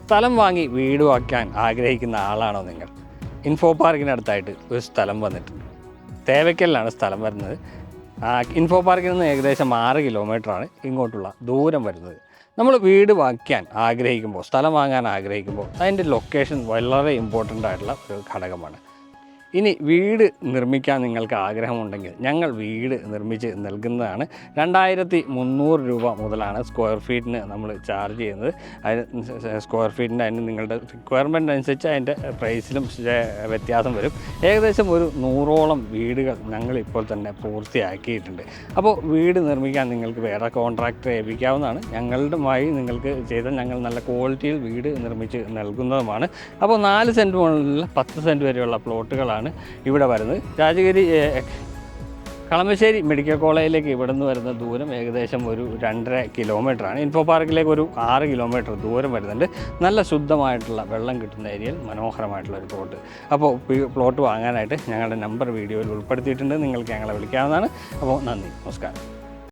സ്ഥലം വാങ്ങി വീട് വയ്ക്കാൻ ആഗ്രഹിക്കുന്ന ആളാണോ നിങ്ങൾ? ഇൻഫോ പാർക്കിനടുത്തായിട്ട് ഒരു സ്ഥലം വന്നിട്ടുണ്ട്. തേവയ്ക്കലിലാണ് സ്ഥലം വരുന്നത്. ഇൻഫോ പാർക്കിൽ നിന്ന് ഏകദേശം 6 കിലോമീറ്ററാണ് ഇങ്ങോട്ടുള്ള ദൂരം വരുന്നത്. നമ്മൾ വീട് വയ്ക്കാൻ ആഗ്രഹിക്കുമ്പോൾ, സ്ഥലം വാങ്ങാൻ ആഗ്രഹിക്കുമ്പോൾ അതിൻ്റെ ലൊക്കേഷൻ വളരെ ഇമ്പോർട്ടൻ്റ് ആയിട്ടുള്ള ഒരു ഘടകമാണ്. ഇനി വീട് നിർമ്മിക്കാൻ നിങ്ങൾക്ക് ആഗ്രഹമുണ്ടെങ്കിൽ ഞങ്ങൾ വീട് നിർമ്മിച്ച് നൽകുന്നതാണ്. 2300 രൂപ മുതലാണ് സ്ക്വയർ ഫീറ്റിന് നമ്മൾ ചാർജ് ചെയ്യുന്നത്. അതിന് സ്ക്വയർ ഫീറ്റിൻ്റെ അതിന് നിങ്ങളുടെ റിക്വയർമെൻറ്റ് അനുസരിച്ച് അതിൻ്റെ പ്രൈസിലും വ്യത്യാസം വരും. ഏകദേശം ഒരു 100ഓളം വീടുകൾ ഞങ്ങൾ ഇപ്പോൾ തന്നെ പൂർത്തിയാക്കിയിട്ടുണ്ട്. അപ്പോൾ വീട് നിർമ്മിക്കാൻ നിങ്ങൾക്ക് വേറെ കോൺട്രാക്ടറെ ഏൽപ്പിക്കാവുന്നതാണ്. ഞങ്ങളുമായി നിങ്ങൾക്ക് ചെയ്താൽ ഞങ്ങൾ നല്ല ക്വാളിറ്റിയിൽ വീട് നിർമ്മിച്ച് നൽകുന്നതുമാണ്. അപ്പോൾ 4 സെൻറ്റ് മുതൽ 10 സെൻറ്റ് വരെയുള്ള പ്ലോട്ടുകളാണ് ഇവിടെ വരുന്നത്. രാജഗിരി കളമശ്ശേരി മെഡിക്കൽ കോളേജിലേക്ക് ഇവിടെ നിന്ന് വരുന്ന ദൂരം ഏകദേശം ഒരു 2.5 കിലോമീറ്ററാണ്. ഇൻഫോ പാർക്കിലേക്ക് ഒരു 6 കിലോമീറ്റർ ദൂരം വരുന്നുണ്ട്. നല്ല ശുദ്ധമായിട്ടുള്ള വെള്ളം കിട്ടുന്ന ഏരിയയിൽ മനോഹരമായിട്ടുള്ള ഒരു പ്ലോട്ട്. അപ്പോൾ പ്ലോട്ട് വാങ്ങാനായിട്ട് ഞങ്ങളുടെ നമ്പർ വീഡിയോയിൽ ഉൾപ്പെടുത്തിയിട്ടുണ്ട്. നിങ്ങൾക്ക് ഞങ്ങളെ വിളിക്കാവുന്നതാണ്. അപ്പോൾ നന്ദി, നമസ്കാരം.